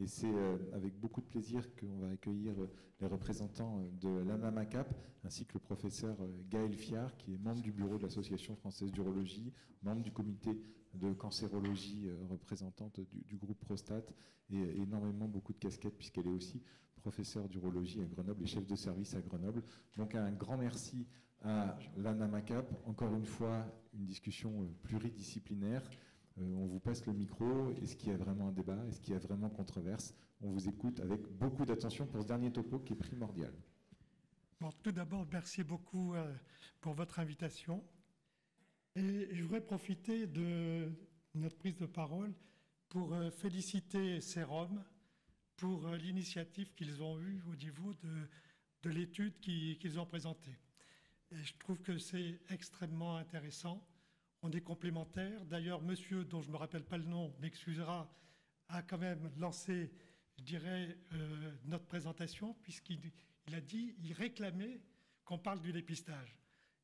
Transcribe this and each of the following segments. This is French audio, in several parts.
Et c'est avec beaucoup de plaisir qu'on va accueillir les représentants de l'ANAMACAP, ainsi que le professeur Gaël Fiard, qui est membre du bureau de l'Association française d'urologie, membre du comité de cancérologie représentante du groupe Prostate, et énormément beaucoup de casquettes, puisqu'elle est aussi professeure d'urologie à Grenoble et chef de service à Grenoble. Donc un grand merci à l'ANAMACAP. Encore une fois, une discussion pluridisciplinaire. On vous passe le micro. Est-ce qu'il y a vraiment un débat? Est-ce qu'il y a vraiment controverse? On vous écoute avec beaucoup d'attention pour ce dernier topo qui est primordial. Bon, tout d'abord, merci beaucoup pour votre invitation. Et je voudrais profiter de notre prise de parole pour féliciter Sérum pour l'initiative qu'ils ont eue au niveau de l'étude qu'ils ont présentée. Et je trouve que c'est extrêmement intéressant. On est complémentaires. D'ailleurs, monsieur, dont je ne me rappelle pas le nom, m'excusera, a quand même lancé, je dirais, notre présentation, puisqu'il a dit, il réclamait qu'on parle du dépistage.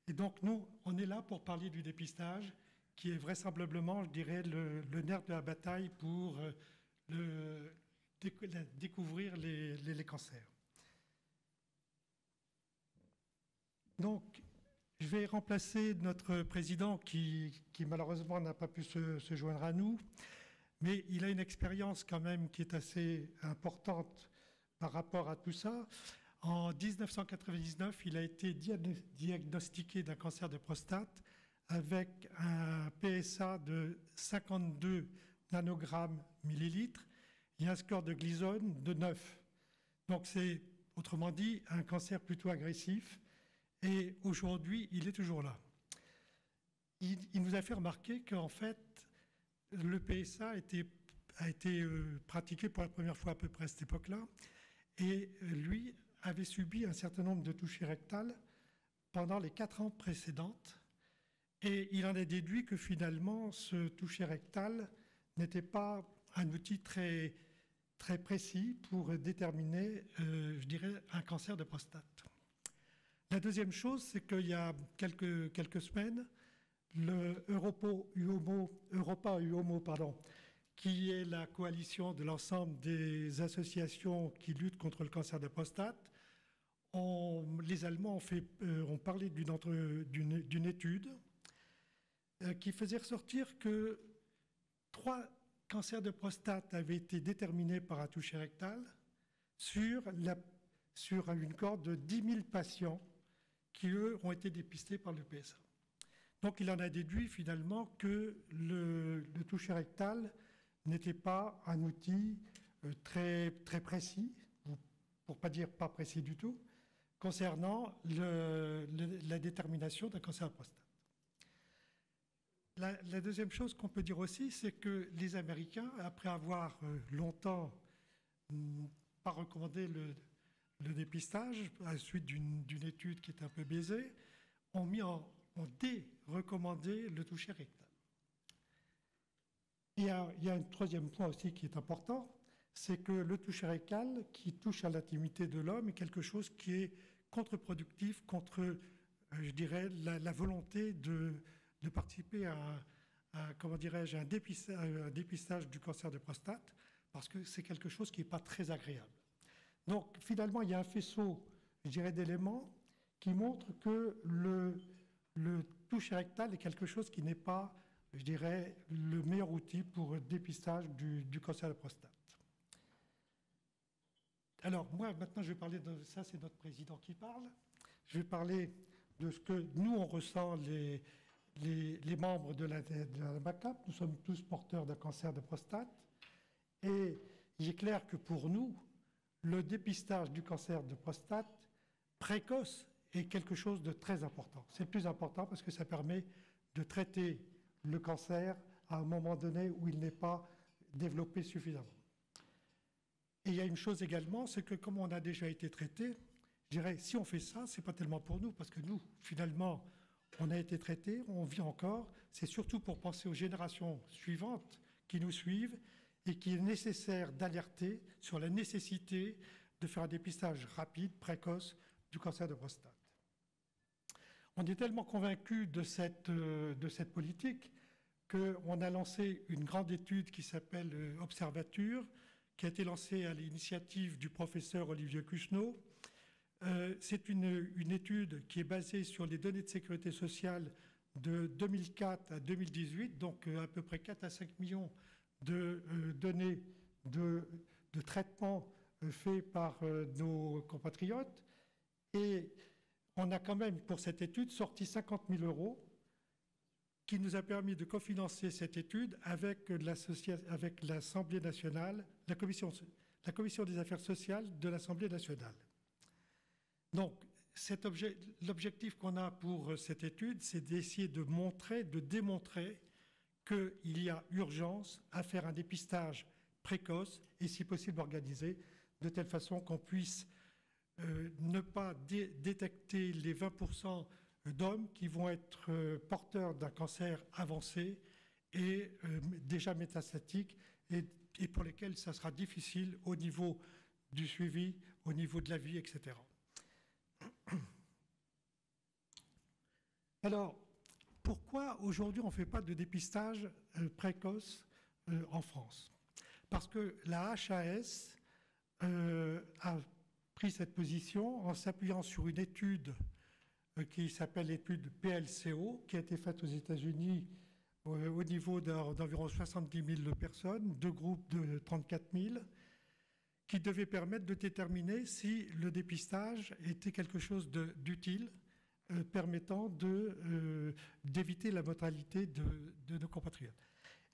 Et donc, nous, on est là pour parler du dépistage, qui est vraisemblablement, je dirais, le nerf de la bataille pour découvrir les cancers. Donc, je vais remplacer notre président qui malheureusement n'a pas pu se joindre à nous, mais il a une expérience quand même qui est assez importante par rapport à tout ça. En 1999, il a été diagnostiqué d'un cancer de prostate avec un PSA de 52 nanogrammes millilitres et un score de Gleason de 9. Donc c'est, autrement dit, un cancer plutôt agressif. Et aujourd'hui, il est toujours là. Il nous a fait remarquer qu'en fait, le PSA a été pratiqué pour la première fois à peu près à cette époque-là. Et lui avait subi un certain nombre de touchées rectales pendant les 4 ans précédentes. Et il en a déduit que finalement, ce toucher rectal n'était pas un outil très, très précis pour déterminer, je dirais, un cancer de prostate. La deuxième chose, c'est qu'il y a quelques semaines, le Europa UOMO, qui est la coalition de l'ensemble des associations qui luttent contre le cancer de prostate, les Allemands ont parlé d'une étude qui faisait ressortir que 3 cancers de prostate avaient été déterminés par un toucher rectal sur une cohorte de 10 000 patients qui, eux, ont été dépistés par le PSA. Donc, il en a déduit finalement que le toucher rectal n'était pas un outil très, très précis, pour ne pas dire pas précis du tout, concernant la détermination d'un cancer de prostate. La deuxième chose qu'on peut dire aussi, c'est que les Américains, après avoir longtemps pas recommandé le dépistage, à la suite d'une étude qui est un peu biaisée, ont dérecommandé le toucher rectal. Il y a un troisième point aussi qui est important, c'est que le toucher rectal, qui touche à l'intimité de l'homme, est quelque chose qui est contre-productif contre, je dirais, la volonté de participer à un dépistage du cancer de prostate, parce que c'est quelque chose qui n'est pas très agréable. Donc, finalement, il y a un faisceau, je dirais, d'éléments qui montrent que le toucher rectal est quelque chose qui n'est pas, je dirais, le meilleur outil pour le dépistage du cancer de prostate. Alors, moi, maintenant, je vais parler de ça, c'est notre président qui parle. Je vais parler de ce que nous, on ressent, les membres de la MACAP. Nous sommes tous porteurs d'un cancer de prostate. Et il est clair que pour nous, le dépistage du cancer de prostate précoce est quelque chose de très important. C'est le plus important parce que ça permet de traiter le cancer à un moment donné où il n'est pas développé suffisamment. Et il y a une chose également, c'est que comme on a déjà été traité, je dirais, si on fait ça, c'est pas tellement pour nous, parce que nous, finalement, on a été traité, on vit encore. C'est surtout pour penser aux générations suivantes qui nous suivent et qu'il est nécessaire d'alerter sur la nécessité de faire un dépistage rapide, précoce du cancer de prostate. On est tellement convaincus de cette politique qu'on a lancé une grande étude qui s'appelle Observature, qui a été lancée à l'initiative du professeur Olivier Cusneau. C'est une étude qui est basée sur les données de sécurité sociale de 2004 à 2018, donc à peu près 4 à 5 millions de données de traitement faits par nos compatriotes. Et on a quand même, pour cette étude, sorti 50 000 € qui nous a permis de cofinancer cette étude avec l'Assemblée nationale, la commission des affaires sociales de l'Assemblée nationale. Donc, l'objectif qu'on a pour cette étude, c'est d'essayer de démontrer qu'il y a urgence à faire un dépistage précoce et si possible organisé, de telle façon qu'on puisse ne pas détecter les 20% d'hommes qui vont être porteurs d'un cancer avancé et déjà métastatique et pour lesquels ça sera difficile au niveau du suivi, au niveau de la vie, etc. Alors, pourquoi aujourd'hui on ne fait pas de dépistage précoce en France? Parce que la HAS a pris cette position en s'appuyant sur une étude qui s'appelle l'étude PLCO, qui a été faite aux États-Unis au niveau d'environ 70 000 personnes, deux groupes de 34 000, qui devait permettre de déterminer si le dépistage était quelque chose d'utile, permettant d'éviter la mortalité de nos compatriotes.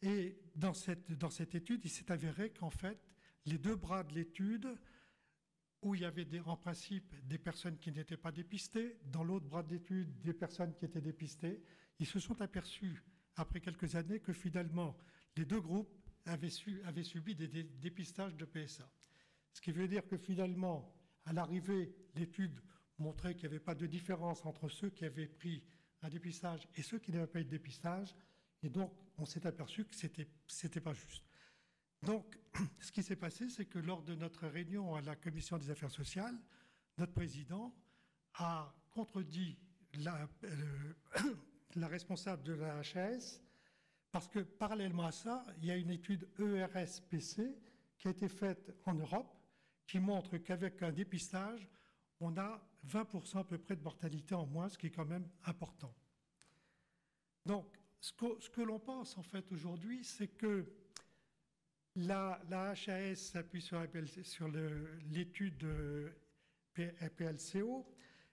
Et dans cette étude, il s'est avéré qu'en fait, les deux bras de l'étude, où il y avait en principe des personnes qui n'étaient pas dépistées, dans l'autre bras de l'étude, des personnes qui étaient dépistées, ils se sont aperçus, après quelques années, que finalement, les deux groupes avaient subi des dépistages de PSA. Ce qui veut dire que finalement, à l'arrivée, l'étude montrait qu'il n'y avait pas de différence entre ceux qui avaient pris un dépistage et ceux qui n'avaient pas eu de dépistage. Et donc, on s'est aperçu que ce n'était pas juste. Donc, ce qui s'est passé, c'est que lors de notre réunion à la Commission des affaires sociales, notre président a contredit la responsable de la HAS parce que parallèlement à ça, il y a une étude ERS-PC qui a été faite en Europe qui montre qu'avec un dépistage, on a 20% à peu près de mortalité en moins, ce qui est quand même important. Donc, ce que l'on pense en fait aujourd'hui, c'est que la HAS s'appuie sur l'étude PLCO,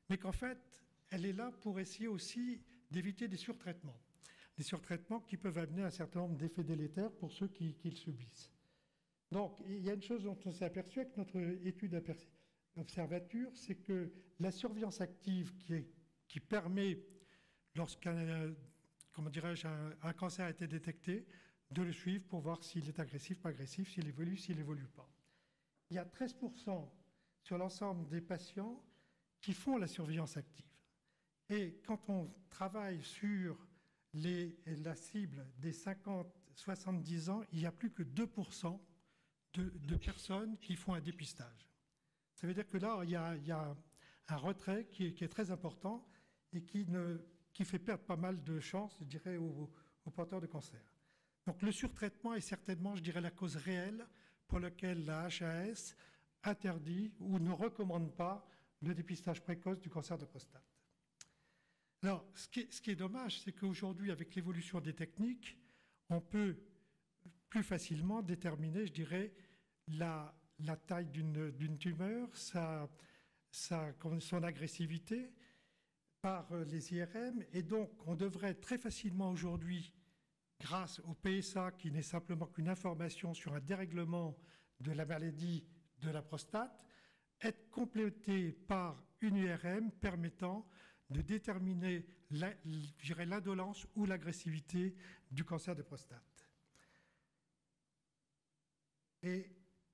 mais qu'en fait, elle est là pour essayer aussi d'éviter des surtraitements. Des surtraitements qui peuvent amener un certain nombre d'effets délétères pour ceux qui le subissent. Donc, il y a une chose dont on s'est aperçu avec notre étude d'observature, c'est que la surveillance active qui permet, lorsqu'un un cancer a été détecté, de le suivre pour voir s'il est agressif, pas agressif, s'il évolue pas. Il y a 13% sur l'ensemble des patients qui font la surveillance active. Et quand on travaille sur la cible des 50-70 ans, il n'y a plus que 2% de personnes qui font un dépistage. Ça veut dire que là, il y a un retrait qui est très important et qui fait perdre pas mal de chances, je dirais, aux porteurs de cancer. Donc le surtraitement est certainement, je dirais, la cause réelle pour laquelle la HAS interdit ou ne recommande pas le dépistage précoce du cancer de prostate. Alors, ce qui est dommage, c'est qu'aujourd'hui, avec l'évolution des techniques, on peut plus facilement déterminer, je dirais, la taille d'une tumeur, son agressivité par les IRM. Et donc, on devrait très facilement aujourd'hui, grâce au PSA, qui n'est simplement qu'une information sur un dérèglement de la maladie de la prostate, être complété par une IRM permettant de déterminer, l'indolence ou l'agressivité du cancer de prostate. Et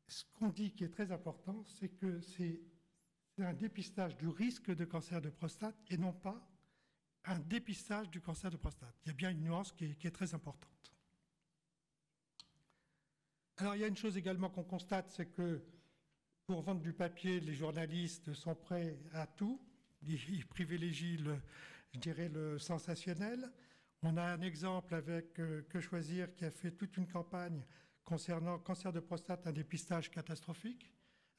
ce qu'on dit qui est très important, c'est que c'est un dépistage du risque de cancer de prostate et non pas un dépistage du cancer de prostate. Il y a bien une nuance qui est très importante. Alors, il y a une chose également qu'on constate, c'est que pour vendre du papier, les journalistes sont prêts à tout. Ils privilégient le sensationnel. On a un exemple avec Que Choisir qui a fait toute une campagne concernant cancer de prostate, un dépistage catastrophique.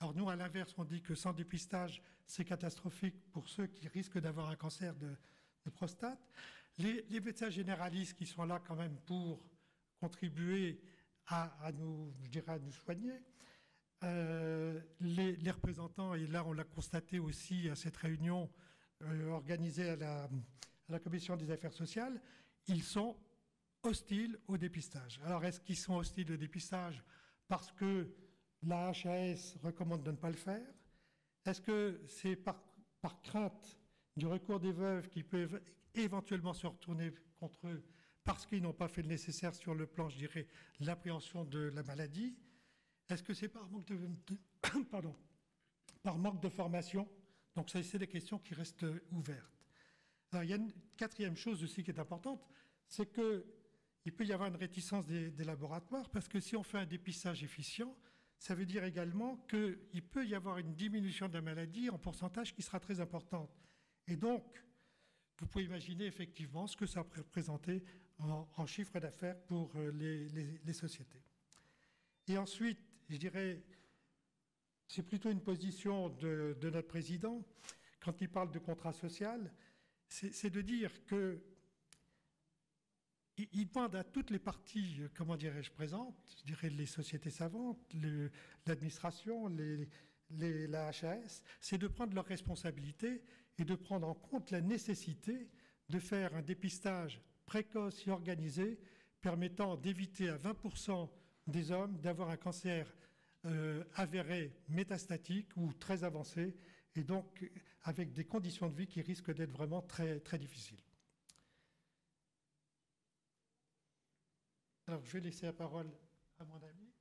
Alors nous, à l'inverse, on dit que sans dépistage, c'est catastrophique pour ceux qui risquent d'avoir un cancer de prostate. Les médecins généralistes qui sont là quand même pour contribuer à nous, je dirais, à nous soigner. Les représentants, et là on l'a constaté aussi à cette réunion organisée à la Commission des affaires sociales, ils sont hostiles au dépistage. Alors est-ce qu'ils sont hostiles au dépistage parce que la HAS recommande de ne pas le faire? Est-ce que c'est par crainte du recours des veuves qui peuvent éventuellement se retourner contre eux parce qu'ils n'ont pas fait le nécessaire sur le plan, je dirais, de l'appréhension de la maladie? Est-ce que c'est par manque par manque de formation? Donc ça, c'est des questions qui restent ouvertes. Alors il y a une quatrième chose aussi qui est importante, c'est qu'il peut y avoir une réticence des laboratoires parce que si on fait un dépistage efficient, ça veut dire également qu'il peut y avoir une diminution de la maladie en pourcentage qui sera très importante. Et donc, vous pouvez imaginer effectivement ce que ça pourrait représenter en chiffre d'affaires pour les sociétés. Et ensuite, je dirais, c'est plutôt une position de notre président, quand il parle de contrat social, c'est de dire qu'il demande à toutes les parties, comment dirais-je, présentes, je dirais les sociétés savantes, l'administration, la HAS, c'est de prendre leurs responsabilités et de prendre en compte la nécessité de faire un dépistage précoce et organisé permettant d'éviter à 20% des hommes d'avoir un cancer avéré métastatique ou très avancé, et donc avec des conditions de vie qui risquent d'être vraiment très, très difficiles. Alors, je vais laisser la parole à mon ami.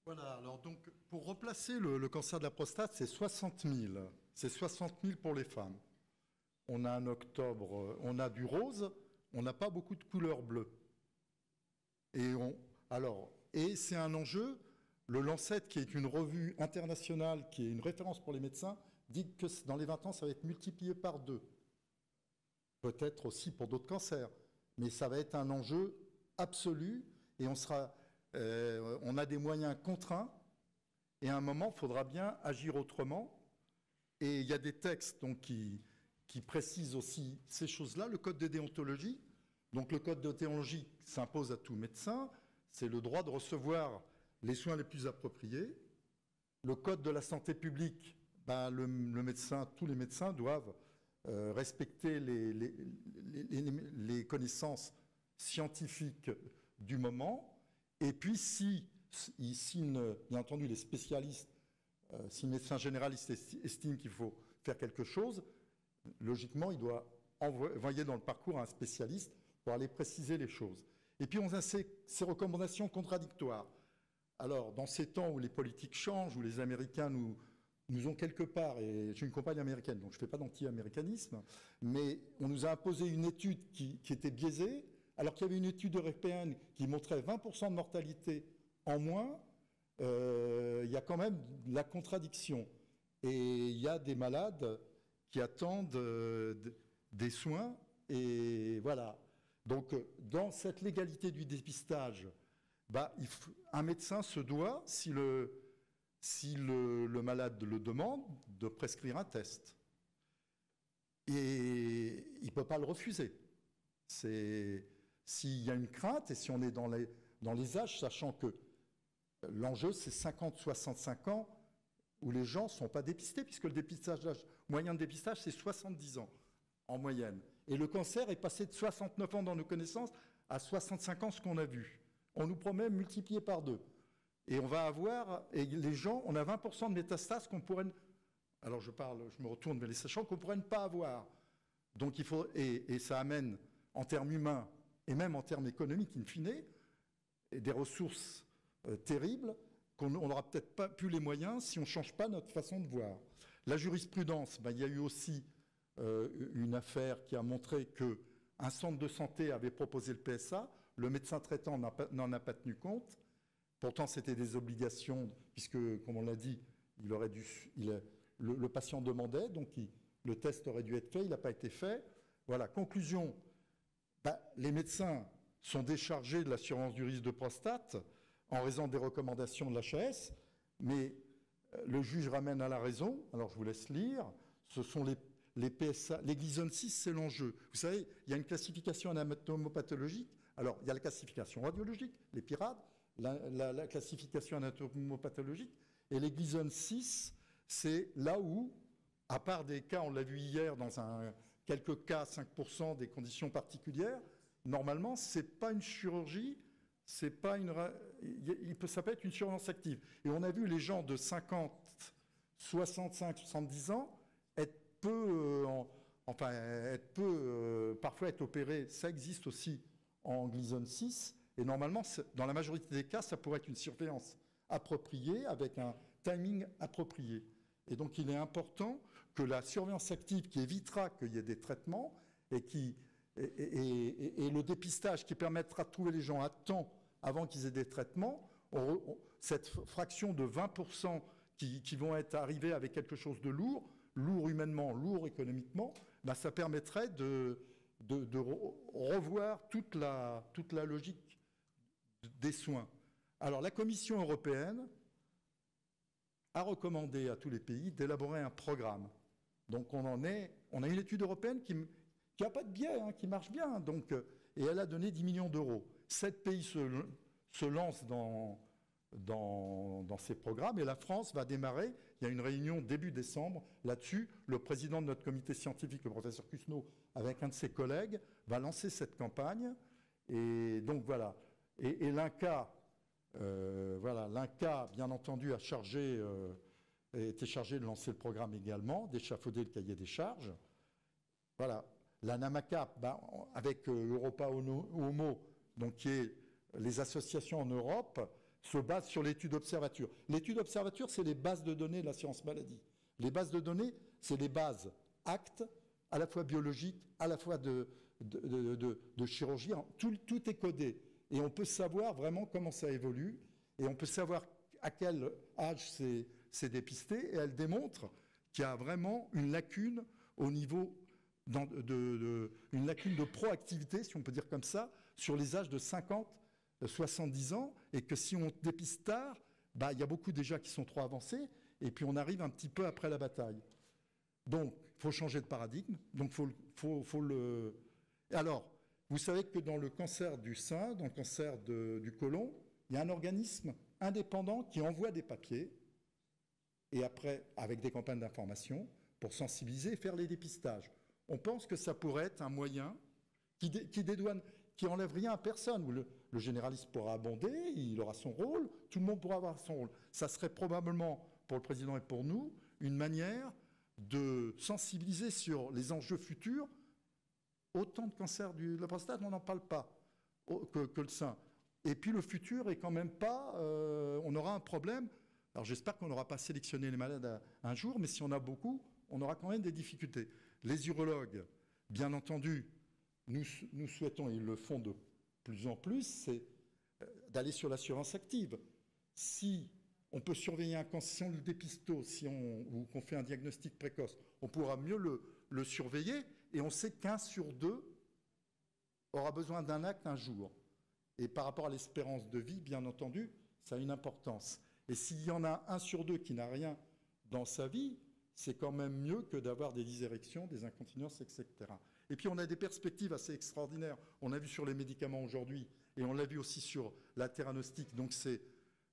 Voilà, alors donc, pour replacer le cancer de la prostate, c'est 60 000. C'est 60 000 pour les femmes. On a en octobre, on a du rose, on n'a pas beaucoup de couleur bleue. Et c'est un enjeu. Le Lancet, qui est une revue internationale, qui est une référence pour les médecins, dit que dans les 20 ans, ça va être multiplié par 2. Peut-être aussi pour d'autres cancers. Mais ça va être un enjeu absolu et on a des moyens contraints et à un moment, il faudra bien agir autrement. Et il y a des textes donc, qui précisent aussi ces choses-là. Le code de déontologie. Donc le code de déontologie s'impose à tout médecin. C'est le droit de recevoir les soins les plus appropriés. Le code de la santé publique, le médecin, tous les médecins doivent respecter les connaissances scientifiques du moment. Et puis, bien entendu, les spécialistes, si le médecin généraliste estime qu'il faut faire quelque chose, logiquement, il doit envoyer dans le parcours un spécialiste pour aller préciser les choses. Et puis, on a ces recommandations contradictoires. Alors, dans ces temps où les politiques changent, où les Américains nous ont quelque part, et j'ai une compagne américaine, donc je ne fais pas d'anti-américanisme, mais on nous a imposé une étude qui était biaisée, alors qu'il y avait une étude européenne qui montrait 20% de mortalité en moins. Il y a quand même de la contradiction. Et il y a des malades qui attendent des soins, et voilà. Donc, dans cette légalité du dépistage, un médecin se doit, si le malade le demande, de prescrire un test. Et il ne peut pas le refuser. S'il y a une crainte, et si on est dans les âges, sachant que l'enjeu, c'est 50-65 ans, où les gens ne sont pas dépistés, puisque le l'âge moyen de dépistage, c'est 70 ans en moyenne. Et le cancer est passé de 69 ans dans nos connaissances à 65 ans, ce qu'on a vu. On nous promet multiplié par 2. Et on va avoir, et les gens, on a 20% de métastases qu'on pourrait, alors je me retourne vers les sachants, qu'on pourrait ne pas avoir. Donc il faut, et ça amène, en termes humains, et même en termes économiques, in fine, des ressources terribles, qu'on n'aura peut-être pas plus les moyens si on ne change pas notre façon de voir. La jurisprudence, il y a eu aussi une affaire qui a montré qu'un centre de santé avait proposé le PSA, le médecin traitant n'en a pas tenu compte. Pourtant, c'était des obligations, puisque, comme on l'a dit, le patient demandait, donc le test aurait dû être fait, il n'a pas été fait. Voilà, conclusion, les médecins sont déchargés de l'assurance du risque de prostate en raison des recommandations de l'HAS, mais le juge ramène à la raison. Alors je vous laisse lire. Ce sont les PSA, les Gleason 6, c'est l'enjeu. Vous savez, il y a une classification anatomopathologique. Alors, il y a la classification radiologique, les pirates, la classification anatomopathologique, et les Gleason 6, c'est là où, à part des cas, on l'a vu hier, dans quelques cas, 5% des conditions particulières, normalement, ce n'est pas une chirurgie, ça peut être une surveillance active. Et on a vu les gens de 50, 65, 70 ans parfois être opérés. Ça existe aussi en Gleason 6. Et normalement, dans la majorité des cas, ça pourrait être une surveillance appropriée avec un timing approprié. Et donc, il est important que la surveillance active qui évitera qu'il y ait des traitements et le dépistage qui permettra de trouver les gens à temps avant qu'ils aient des traitements, cette fraction de 20% qui vont être arrivés avec quelque chose de lourd humainement, lourd économiquement, ça permettrait de revoir toute la logique des soins. Alors, la Commission européenne a recommandé à tous les pays d'élaborer un programme. Donc, on a une étude européenne qui n'a pas de biais, qui marche bien. Donc, et elle a donné 10 millions d'euros. 7 pays se lancent dans ces programmes et la France va démarrer. Il y a une réunion début décembre là-dessus. Le président de notre comité scientifique, le professeur Cusneau, avec un de ses collègues, va lancer cette campagne. Et donc voilà. Et l'INCa, bien entendu, a été chargé de lancer le programme également, d'échafauder le cahier des charges. Voilà. La NAMACAP, avec Europa Homo, donc qui est les associations en Europe, se base sur l'étude Observature. L'étude Observature, c'est les bases de données de l'assurance maladie. Les bases de données, c'est les bases actes, à la fois biologiques, à la fois de chirurgie. Tout est codé. Et on peut savoir vraiment comment ça évolue. Et on peut savoir à quel âge c'est dépisté. Et elle démontre qu'il y a vraiment une lacune au niveau une lacune de proactivité, si on peut dire comme ça, sur les âges de 50, 70 ans, et que si on dépiste tard, il y a beaucoup déjà qui sont trop avancés, et puis on arrive un petit peu après la bataille. Donc, il faut changer de paradigme. Donc, faut le... Alors, vous savez que dans le cancer du sein, dans le cancer du côlon, il y a un organisme indépendant qui envoie des papiers, et après, avec des campagnes d'information, pour sensibiliser et faire les dépistages. On pense que ça pourrait être un moyen qui dédouane, qui enlève rien à personne, où le généraliste pourra abonder, il aura son rôle, tout le monde pourra avoir son rôle. Ça serait probablement, pour le président et pour nous, une manière de sensibiliser sur les enjeux futurs. Autant de cancers de la prostate, on n'en parle pas, que le sein. Et puis le futur est quand même pas... on aura un problème. Alors j'espère qu'on n'aura pas sélectionné les malades un jour, mais si on a beaucoup, on aura quand même des difficultés. Les urologues, bien entendu, nous souhaitons, et ils le font de plus en plus, c'est d'aller sur l'assurance active. Si on peut surveiller un cancer, si on le dépiste tôt, ou qu'on fait un diagnostic précoce, on pourra mieux le surveiller, et on sait qu'un sur deux aura besoin d'un acte un jour. Et par rapport à l'espérance de vie, bien entendu, ça a une importance. Et s'il y en a un sur deux qui n'a rien dans sa vie, c'est quand même mieux que d'avoir des dysérections, des incontinences, etc. Et puis on a des perspectives assez extraordinaires. On a vu sur les médicaments aujourd'hui, et on l'a vu aussi sur la theranostique. Donc c'est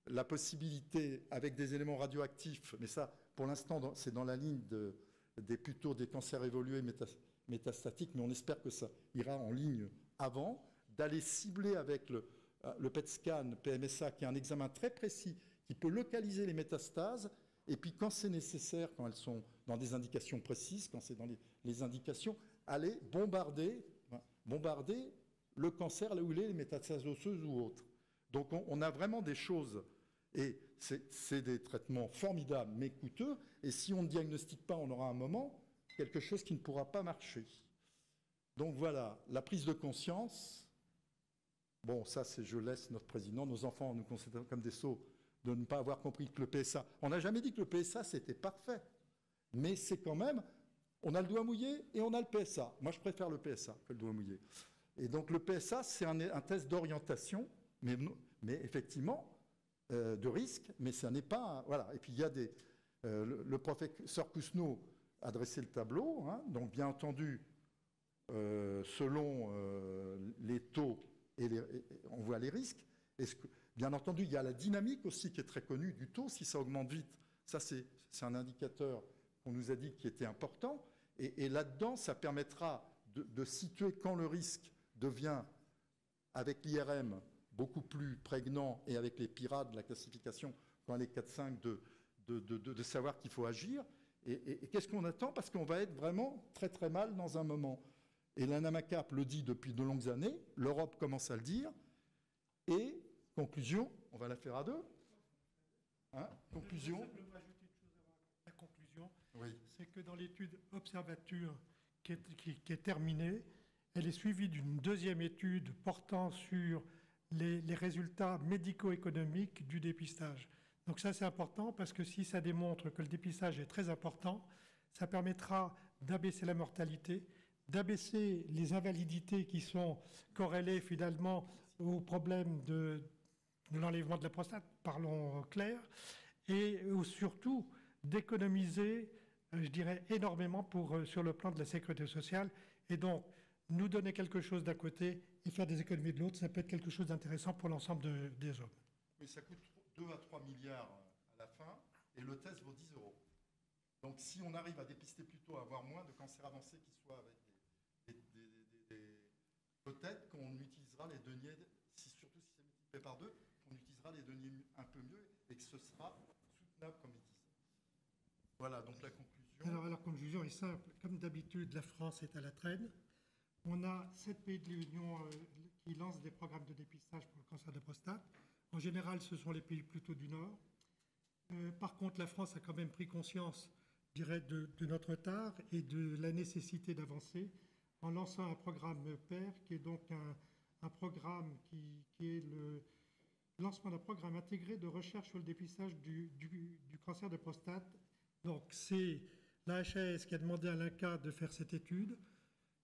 la possibilité, avec des éléments radioactifs, mais ça, pour l'instant, c'est dans la ligne plutôt des cancers évolués métastatiques, mais on espère que ça ira en ligne avant, d'aller cibler avec le PET scan, PMSA, qui est un examen très précis, qui peut localiser les métastases, et puis quand c'est nécessaire, quand elles sont dans des indications précises, quand c'est dans les indications, aller bombarder le cancer là où il est, les métastases osseuses ou autres. Donc on a vraiment des choses, et c'est des traitements formidables mais coûteux, et si on ne diagnostique pas, on aura un moment quelque chose qui ne pourra pas marcher. Donc voilà, la prise de conscience. Bon, ça, je laisse notre président, nos enfants nous considèrent comme des sots de ne pas avoir compris que le PSA... On n'a jamais dit que le PSA, c'était parfait. Mais c'est quand même... On a le doigt mouillé et on a le PSA. Moi, je préfère le PSA que le doigt mouillé. Et donc, le PSA, c'est un test d'orientation. Mais effectivement, de risque, mais ça n'est pas... Voilà. Et puis il y a des... le professeur Cousineau a dressé le tableau, hein, donc bien entendu, selon les taux, on voit les risques. Bien entendu, il y a la dynamique aussi qui est très connue du taux, si ça augmente vite. Ça, c'est un indicateur qu'on nous a dit qui était important. Et là-dedans, ça permettra de situer quand le risque devient, avec l'IRM, beaucoup plus prégnant, et avec les pirates de la classification, quand elle est 4-5, de savoir qu'il faut agir. Et qu'est-ce qu'on attend? Parce qu'on va être vraiment très très mal dans un moment. Et l'ANAMACAP le dit depuis de longues années, l'Europe commence à le dire. Et, conclusion, on va la faire à deux. Hein, conclusion. Je voudrais simplement ajouter une chose avant la conclusion. Oui. C'est que dans l'étude Observature qui est terminée, elle est suivie d'une deuxième étude portant sur les résultats médico-économiques du dépistage. Donc ça, c'est important parce que si ça démontre que le dépistage est très important, ça permettra d'abaisser la mortalité, d'abaisser les invalidités qui sont corrélées finalement au problème de l'enlèvement de la prostate, parlons clair, et surtout d'économiser, je dirais, énormément sur le plan de la sécurité sociale. Et donc, nous donner quelque chose d'un côté et faire des économies de l'autre, ça peut être quelque chose d'intéressant pour l'ensemble des hommes. Mais ça coûte 2 à 3 milliards à la fin, et le test vaut 10 €. Donc si on arrive à dépister plus tôt, à avoir moins de cancers avancés qui soient avec peut-être qu'on utilisera les deniers, surtout si c'est multiplié par 2, qu'on utilisera les deniers un peu mieux et que ce sera soutenable comme ils disent. Voilà, donc la conclusion. Alors la conclusion est simple. Comme d'habitude, la France est à la traîne. On a 7 pays de l'Union qui lancent des programmes de dépistage pour le cancer de la prostate. En général, ce sont les pays plutôt du Nord. Par contre, la France a quand même pris conscience, je dirais, de notre retard et de la nécessité d'avancer en lançant un programme PAIR, qui est donc un programme qui est le lancement d'un programme intégré de recherche sur le dépistage du cancer de prostate. Donc, c'est la HAS qui a demandé à l'INCa de faire cette étude.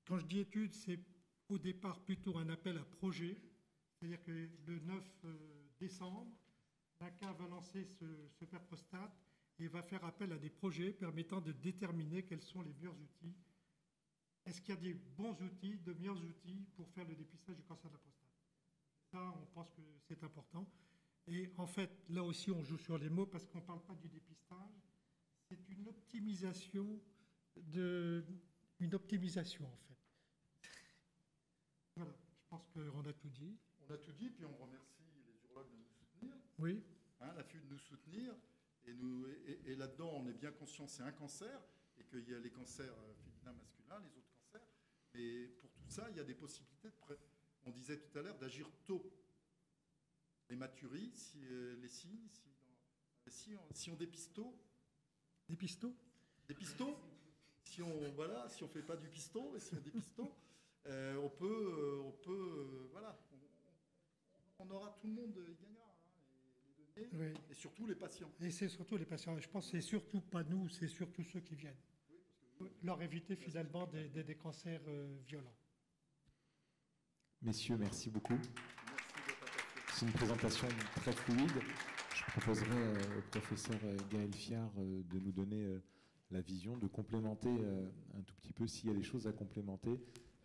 Quand je dis étude, c'est au départ plutôt un appel à projet. C'est-à-dire que le 9 décembre, l'INCa va lancer ce PAIR prostate et va faire appel à des projets permettant de déterminer quels sont les meilleurs outils. Est-ce qu'il y a des bons outils, de meilleurs outils pour faire le dépistage du cancer de la prostate? Ça, on pense que c'est important. Et en fait, là aussi, on joue sur les mots parce qu'on ne parle pas du dépistage. C'est une optimisation en fait. Voilà, je pense qu'on a tout dit. On a tout dit, puis on remercie les urologues de nous soutenir. Oui. Hein, la FUE de nous soutenir. Et là-dedans, on est bien conscient que c'est un cancer et qu'il y a les cancers féminins, masculins, les autres cancers. Mais pour tout ça, il y a des possibilités, on disait tout à l'heure, d'agir tôt. L'hématurie, les signes, si on dépiste tôt. Des pistons. Des pistons. Si on fait pas du piston, et si on dépiste tôt, on peut, voilà, on aura tout le monde y gagnera. Oui. Et surtout les patients. Et c'est surtout les patients. Je pense que c'est surtout pas nous, c'est surtout ceux qui viennent. Oui, parce que leur éviter finalement des cancers violents. Messieurs, merci beaucoup. merci C'est une présentation très fluide. Je proposerai au professeur Gaël Fiard de nous donner la vision, de complémenter un tout petit peu s'il y a des choses à complémenter.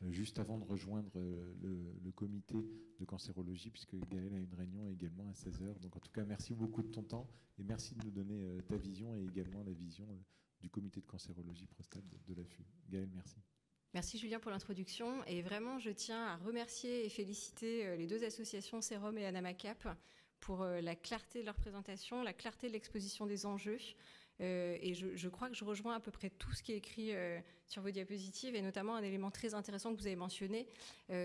Juste avant de rejoindre le comité de cancérologie, puisque Gaël a une réunion également à 16h. Donc en tout cas, merci beaucoup de ton temps et merci de nous donner ta vision et également la vision du comité de cancérologie prostate de la FUE. Gaël, merci. Merci Julien pour l'introduction. Et vraiment, je tiens à remercier et féliciter les deux associations Sérum et ANAMACAP pour la clarté de leur présentation, la clarté de l'exposition des enjeux. Et je crois que je rejoins à peu près tout ce qui est écrit sur vos diapositives, et notamment un élément très intéressant que vous avez mentionné,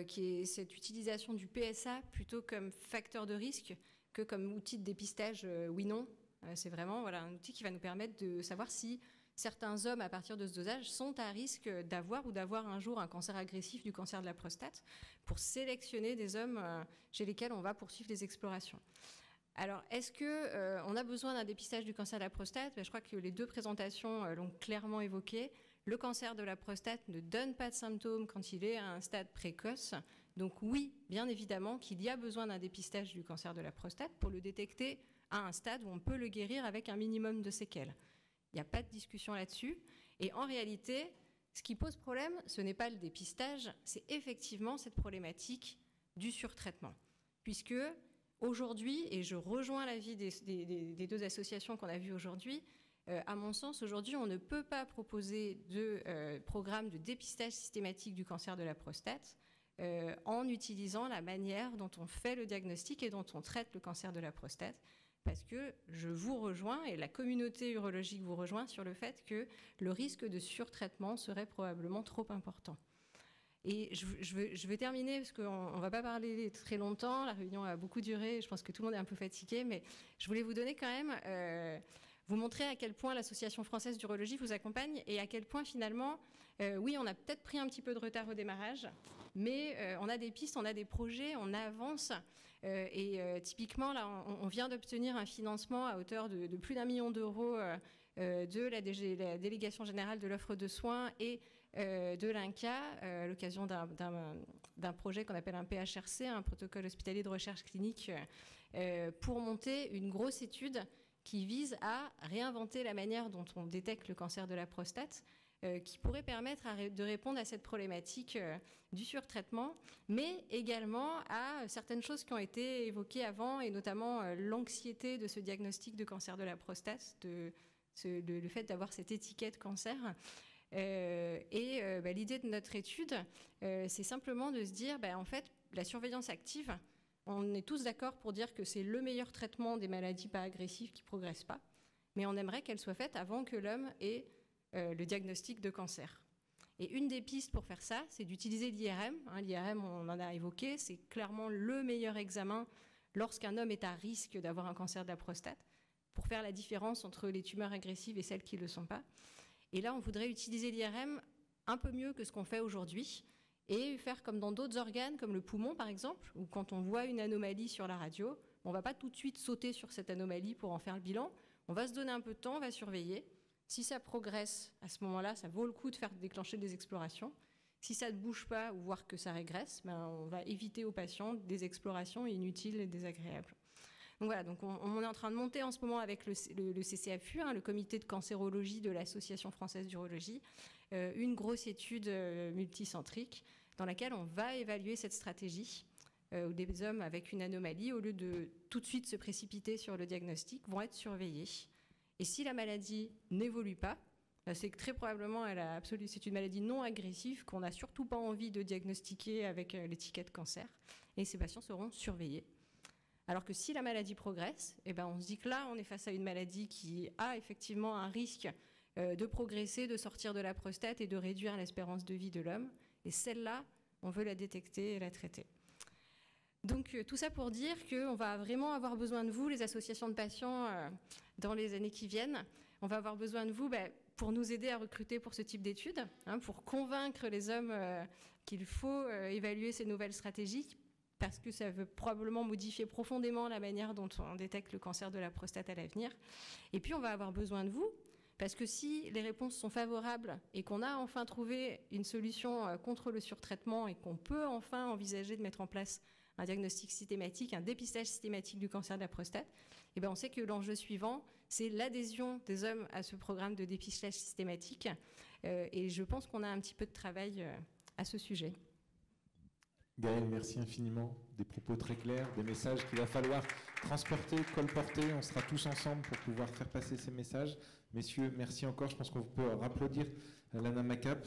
qui est cette utilisation du PSA plutôt comme facteur de risque que comme outil de dépistage oui-non. C'est vraiment un outil qui va nous permettre de savoir si certains hommes, à partir de ce dosage, sont à risque d'avoir ou d'avoir un jour un cancer agressif du cancer de la prostate, pour sélectionner des hommes chez lesquels on va poursuivre les explorations. Alors, est-ce qu'on a besoin d'un dépistage du cancer de la prostate? Je crois que les deux présentations l'ont clairement évoqué. Le cancer de la prostate ne donne pas de symptômes quand il est à un stade précoce. Donc oui, bien évidemment qu'il y a besoin d'un dépistage du cancer de la prostate pour le détecter à un stade où on peut le guérir avec un minimum de séquelles. Il n'y a pas de discussion là-dessus. Et en réalité, ce qui pose problème, ce n'est pas le dépistage, c'est effectivement cette problématique du surtraitement. Puisque aujourd'hui, et je rejoins l'avis des deux associations qu'on a vues aujourd'hui, à mon sens, aujourd'hui, on ne peut pas proposer de programme de dépistage systématique du cancer de la prostate en utilisant la manière dont on fait le diagnostic et dont on traite le cancer de la prostate. Parce que je vous rejoins, et la communauté urologique vous rejoint, sur le fait que le risque de surtraitement serait probablement trop important. Et je vais terminer, parce qu'on ne va pas parler très longtemps, la réunion a beaucoup duré, je pense que tout le monde est un peu fatigué, mais je voulais vous donner quand même, vous montrer à quel point l'Association française d'urologie vous accompagne, et à quel point finalement, oui, on a peut-être pris un petit peu de retard au démarrage, mais on a des pistes, on a des projets, on avance. Typiquement, là, on vient d'obtenir un financement à hauteur de plus d'1 million d'euros de la Délégation générale de l'offre de soins et de l'INCa, à l'occasion d'un projet qu'on appelle un PHRC, un protocole hospitalier de recherche clinique, pour monter une grosse étude qui vise à réinventer la manière dont on détecte le cancer de la prostate, qui pourrait permettre de répondre à cette problématique du surtraitement, mais également à certaines choses qui ont été évoquées avant, et notamment l'anxiété de ce diagnostic de cancer de la prostate, le fait d'avoir cette étiquette cancer. L'idée de notre étude, c'est simplement de se dire, en fait, la surveillance active, on est tous d'accord pour dire que c'est le meilleur traitement des maladies pas agressives qui ne progressent pas, mais on aimerait qu'elle soit faite avant que l'homme ait le diagnostic de cancer. Et une des pistes pour faire ça, c'est d'utiliser l'IRM. L'IRM, on en a évoqué, c'est clairement le meilleur examen lorsqu'un homme est à risque d'avoir un cancer de la prostate, pour faire la différence entre les tumeurs agressives et celles qui ne le sont pas. Et là, on voudrait utiliser l'IRM un peu mieux que ce qu'on fait aujourd'hui, et faire comme dans d'autres organes, comme le poumon par exemple, où quand on voit une anomalie sur la radio, on ne va pas tout de suite sauter sur cette anomalie pour en faire le bilan, on va se donner un peu de temps, on va surveiller. Si ça progresse, à ce moment-là, ça vaut le coup de faire déclencher des explorations. Si ça ne bouge pas ou voire que ça régresse, on va éviter aux patients des explorations inutiles et désagréables. Donc voilà, donc on est en train de monter en ce moment avec le CCAFU, le comité de cancérologie de l'Association française d'urologie, une grosse étude multicentrique dans laquelle on va évaluer cette stratégie où des hommes avec une anomalie, au lieu de tout de suite se précipiter sur le diagnostic, vont être surveillés. Et si la maladie n'évolue pas, c'est que très probablement c'est une maladie non agressive qu'on n'a surtout pas envie de diagnostiquer avec l'étiquette cancer. Et ces patients seront surveillés. Alors que si la maladie progresse, on se dit que là, on est face à une maladie qui a effectivement un risque de progresser, de sortir de la prostate et de réduire l'espérance de vie de l'homme. Et celle-là, on veut la détecter et la traiter. Donc tout ça pour dire qu'on va vraiment avoir besoin de vous, les associations de patients, dans les années qui viennent. On va avoir besoin de vous pour nous aider à recruter pour ce type d'études, pour convaincre les hommes qu'il faut évaluer ces nouvelles stratégies, parce que ça veut probablement modifier profondément la manière dont on détecte le cancer de la prostate à l'avenir. Et puis on va avoir besoin de vous, parce que si les réponses sont favorables et qu'on a enfin trouvé une solution contre le surtraitement et qu'on peut enfin envisager de mettre en place un diagnostic systématique, un dépistage systématique du cancer de la prostate, on sait que l'enjeu suivant, c'est l'adhésion des hommes à ce programme de dépistage systématique. Et je pense qu'on a un petit peu de travail à ce sujet. Gaëlle, merci infiniment. Des propos très clairs, des messages qu'il va falloir transporter, colporter. On sera tous ensemble pour pouvoir faire passer ces messages. Messieurs, merci encore. Je pense qu'on peut applaudir l'ANAMACAP.